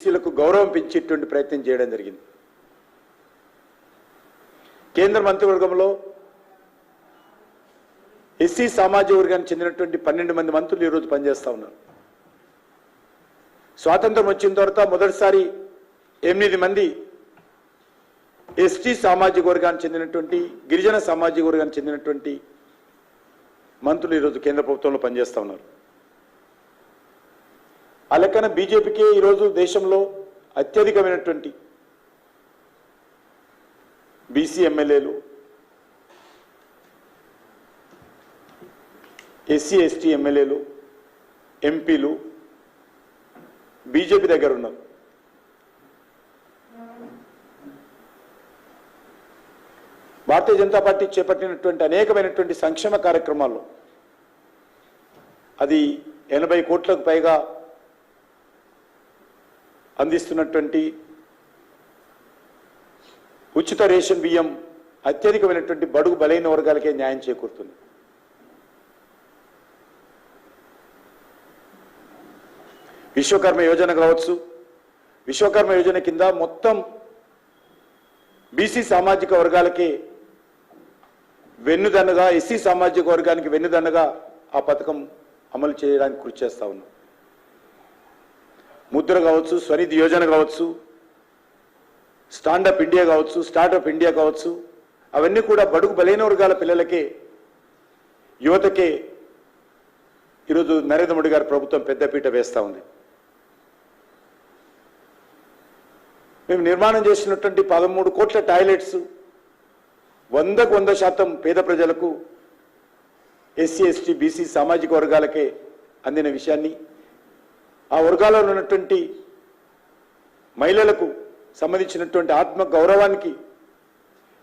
బీసీలకు గౌరవం పెంచేటువంటి ప్రయత్నం చేయడం జరిగింది. కేంద్ర మంత్రివర్గంలో ఎస్సీ సామాజిక వర్గానికి చెందినటువంటి 12 మంది మంత్రులు ఈరోజు పనిచేస్తూ ఉన్నారు. స్వాతంత్రం వచ్చిన తర్వాత మొదటిసారి 8 మంది ఎస్టీ సామాజిక వర్గానికి చెందినటువంటి గిరిజన సామాజిక వర్గానికి చెందినటువంటి మంత్రులు ఈరోజు కేంద్ర ప్రభుత్వంలో పనిచేస్తూ ఉన్నారు. ఆ లెక్కన బీజేపీకి ఈరోజు దేశంలో అత్యధికమైనటువంటి బీసీ ఎమ్మెల్యేలు, ఎస్సీ ఎస్టీ ఎమ్మెల్యేలు, ఎంపీలు బీజేపీ దగ్గర ఉన్నారు. భారతీయ జనతా పార్టీ చేపట్టినటువంటి అనేకమైనటువంటి సంక్షేమ కార్యక్రమాల్లో అది 80 కోట్లకు పైగా అందిస్తున్నటువంటి ఉచిత రేషన్ బియ్యం అత్యధికమైనటువంటి బడుగు బలైన వర్గాలకే న్యాయం చేకూరుతుంది. విశ్వకర్మ యోజన కావచ్చు, విశ్వకర్మ యోజన కింద మొత్తం బీసీ సామాజిక వర్గాలకే వెన్నుదన్నుగా, ఎస్సీ సామాజిక వర్గానికి వెన్నుదన్నుగా ఆ పథకం అమలు చేయడానికి కృషి చేస్తా ఉన్నాం. ముద్ర కావచ్చు, స్వనిధి యోజన కావచ్చు, స్టాండప్ ఇండియా కావచ్చు, స్టార్టప్ ఇండియా కావచ్చు, అవన్నీ కూడా బడుగు బలైన వర్గాల పిల్లలకే, యువతకే ఈరోజు నరేంద్ర మోడీ గారి ప్రభుత్వం పెద్దపీట వేస్తూ ఉంది. మేము నిర్మాణం చేసినటువంటి 13 కోట్ల టాయిలెట్స్ 100కు 100% పేద ప్రజలకు, ఎస్సీ ఎస్టీ బీసీ సామాజిక వర్గాలకే అందిన విషయాన్ని, ఆ వర్గాలలో ఉన్నటువంటి మహిళలకు సంబంధించినటువంటి ఆత్మ గౌరవానికి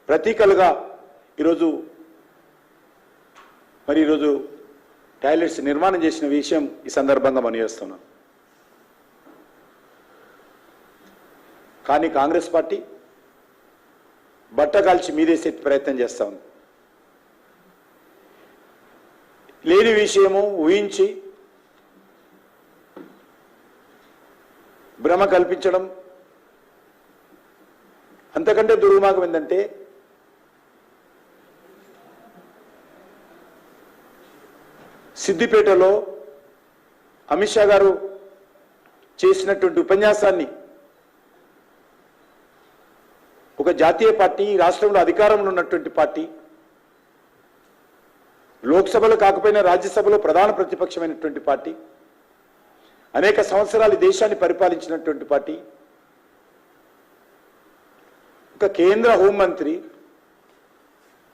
ప్రతీకలుగా ఈరోజు టాయిలెట్స్ నిర్మాణం చేసిన విషయం ఈ సందర్భంగా మనం చేస్తున్నాం. కానీ కాంగ్రెస్ పార్టీ బట్టగాల్చి మీదేసే ప్రయత్నం చేస్తూ ఉంది. లేని విషయము ఊహించి భ్రమ కల్పించడం, అంతకంటే దుర్మార్గం ఏంటంటే సిద్దిపేటలో అమిత్ షా గారు చేసినటువంటి ఉపన్యాసాన్ని ఒక జాతీయ పార్టీ, రాష్ట్రంలో అధికారంలో ఉన్నటువంటి పార్టీ, లోక్సభలో కాకపోయినా రాజ్యసభలో ప్రధాన ప్రతిపక్షమైనటువంటి పార్టీ, అనేక సంవత్సరాలు దేశాన్ని పరిపాలించినటువంటి పార్టీ, ఒక కేంద్ర హోంమంత్రి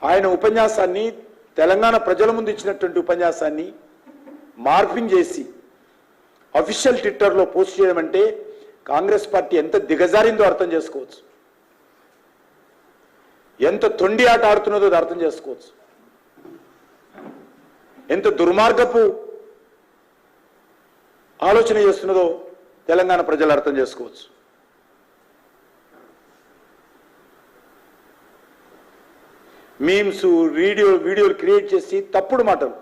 ఆయన ఉపన్యాసాన్ని, తెలంగాణ ప్రజల ముందు ఇచ్చినటువంటి ఉపన్యాసాన్ని మార్పింగ్ చేసి అఫీషియల్ ట్విట్టర్లో పోస్ట్ చేయడం అంటే కాంగ్రెస్ పార్టీ ఎంత దిగజారిందో అర్థం చేసుకోవచ్చు, ఎంత తొండి ఆట ఆడుతున్నదో అర్థం చేసుకోవచ్చు, ఎంత దుర్మార్గపు ఆలోచన చేస్తున్నదో తెలంగాణ ప్రజలు అర్థం చేసుకోవచ్చు. మీమ్స్, వీడియోలు క్రియేట్ చేసి తప్పుడు మాటలు,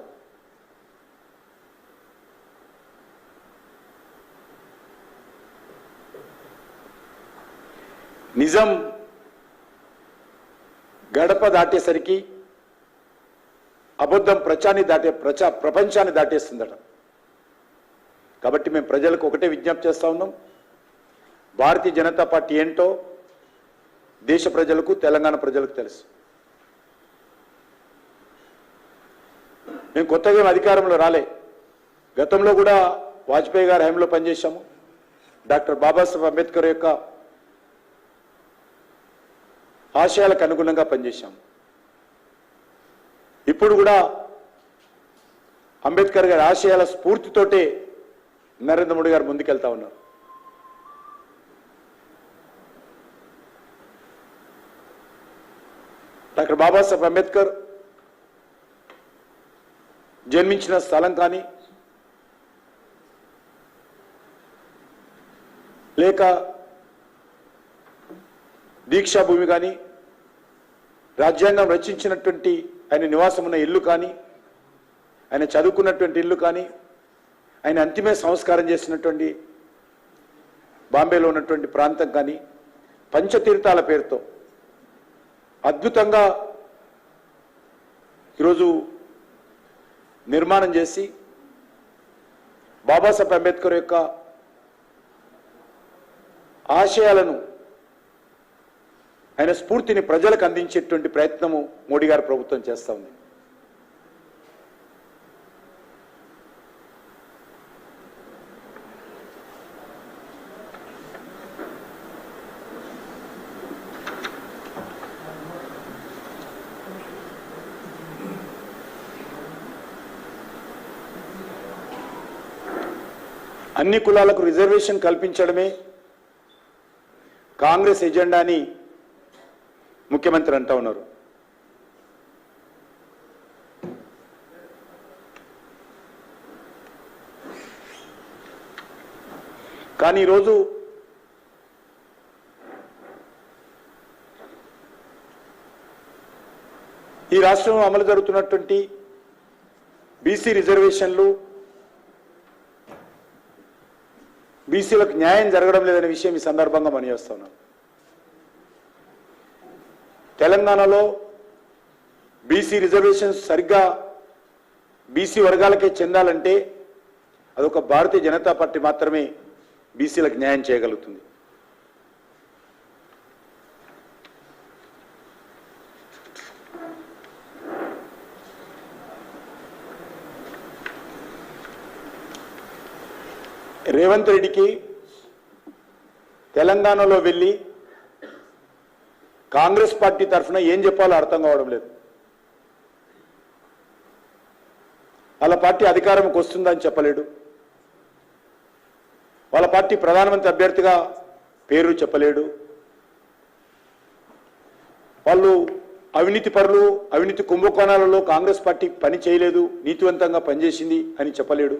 నిజం గడప దాటేసరికి అబద్ధం ప్రపంచాన్ని దాటేస్తుందట. కాబట్టి మేము ప్రజలకు ఒకటే విజ్ఞప్తి చేస్తా ఉన్నాం, భారతీయ జనతా పార్టీ ఏంటో దేశ ప్రజలకు, తెలంగాణ ప్రజలకు తెలుసు. మేము కొత్తగా అధికారంలో రాలే, గతంలో కూడా వాజ్పేయి గారి హయాంలో పనిచేశాము, డాక్టర్ బాబాసాహెబ్ అంబేద్కర్ యొక్క ఆశయాలకు అనుగుణంగా పనిచేశాము. ఇప్పుడు కూడా అంబేద్కర్ గారి ఆశయాల స్ఫూర్తితోటే నరేంద్ర మోడీ గారు ముందుకెళ్తా ఉన్నారు. డాక్టర్ బాబాసాహెబ్ అంబేద్కర్ జన్మించిన స్థలం కానీ, లేక దీక్షా భూమి కానీ, రాజ్యాంగం రచించినటువంటి ఆయన నివాసం ఉన్న ఇల్లు కానీ, ఆయన చదువుకున్నటువంటి ఇల్లు కానీ, ఆయన అంతిమ సంస్కారం చేసినటువంటి బాంబేలో ఉన్నటువంటి ప్రాంతం కానీ పంచతీర్థాల పేరుతో అద్భుతంగా ఈరోజు నిర్మాణం చేసి బాబాసాహెబ్ అంబేద్కర్ యొక్క ఆశయాలను ఆయన స్ఫూర్తిని ప్రజలకు అందించేటువంటి ప్రయత్నము మోడీ గారి ప్రభుత్వం చేస్తూ ఉంది. అన్ని కులాలకు రిజర్వేషన్ కల్పించడమే కాంగ్రెస్ ఎజెండా అని ముఖ్యమంత్రి అంటా ఉన్నారు. కానీ ఈరోజు ఈ రాష్ట్రంలో అమలు జరుగుతున్నటువంటి బీసీ రిజర్వేషన్లు బీసీలకు న్యాయం జరగడం లేదనే విషయం ఈ సందర్భంగా మనం చేస్తున్నాం. తెలంగాణలో బీసీ రిజర్వేషన్స్ సరిగ్గా బీసీ వర్గాలకే చెందాలంటే అదొక భారతీయ జనతా పార్టీ మాత్రమే బీసీలకు న్యాయం చేయగలుగుతుంది. రేవంత్ రెడ్డికి తెలంగాణలో వెళ్ళి కాంగ్రెస్ పార్టీ తరఫున ఏం చెప్పాలో అర్థం కావడం లేదు. వాళ్ళ పార్టీ అధికారంకి వస్తుందని చెప్పలేడు, వాళ్ళ పార్టీ ప్రధానమంత్రి అభ్యర్థిగా పేరు చెప్పలేడు, వాళ్ళు అవినీతి పరులు, అవినీతి కుంభకోణాలలో కాంగ్రెస్ పార్టీ పని చేయలేదు, నీతివంతంగా పనిచేసింది అని చెప్పలేడు,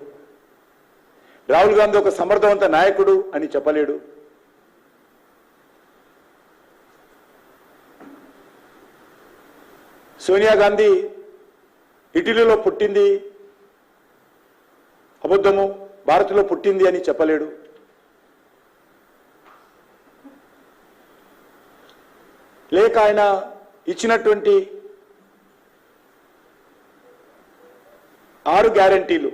రాహుల్ గాంధీ ఒక సమర్థవంత నాయకుడు అని చెప్పలేడు. సోనియా గాంధీ ఇటలీలో పుట్టింది అబద్ధము, భారత్లో పుట్టింది అని చెప్పలేడు. లేక ఆయన ఇచ్చినటువంటి 6 గ్యారంటీలు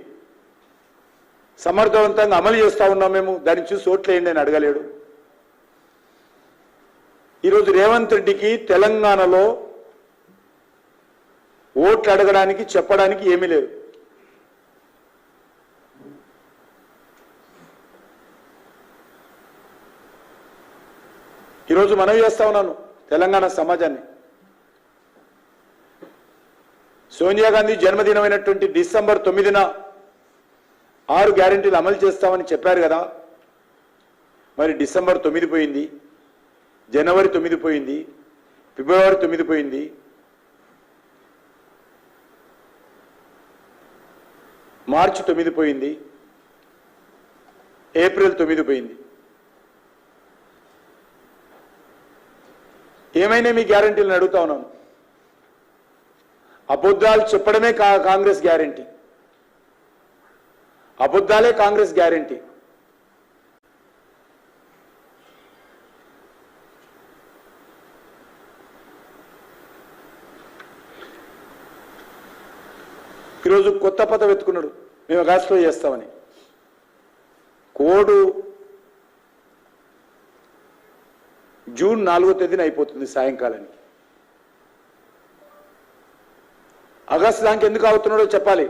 సమర్థవంతంగా అమలు చేస్తా ఉన్నాం మేము, దాన్ని చూసి ఓట్లేయండి అని అడగలేడు. ఈరోజు రేవంత్ రెడ్డికి తెలంగాణలో ఓట్లు అడగడానికి చెప్పడానికి ఏమీ లేదు. ఈరోజు మనవి చేస్తా ఉన్నాను తెలంగాణ సమాజాన్ని, సోనియా గాంధీ జన్మదినమైనటువంటి డిసెంబర్ 9న 6 గ్యారెంటీలు అమలు చేస్తామని చెప్పారు కదా, మరి డిసెంబర్ 9 పోయింది, జనవరి 9 పోయింది, ఫిబ్రవరి 9 పోయింది, మార్చి 9 పోయింది, ఏప్రిల్ 9 పోయింది. ఏమైనా మీ గ్యారెంటీలను అడుగుతా ఉన్నాను. అబద్ధాలు చెప్పడమే కాంగ్రెస్ గ్యారెంటీ, అబద్ధాలే కాంగ్రెస్ గ్యారెంటీ. ఈరోజు కొత్త పద వెతుకున్నాడు, మేము అగస్టులో చేస్తామని. కోడ్ జూన్ 4వ తేదీన అయిపోతుంది సాయంకాలానికి. ఆగస్టు దానికి ఎందుకు అవుతున్నాడో చెప్పాలి,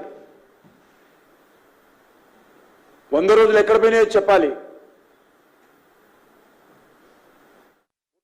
100 రోజులు ఎక్కడ పోయినాయో చెప్పాలి.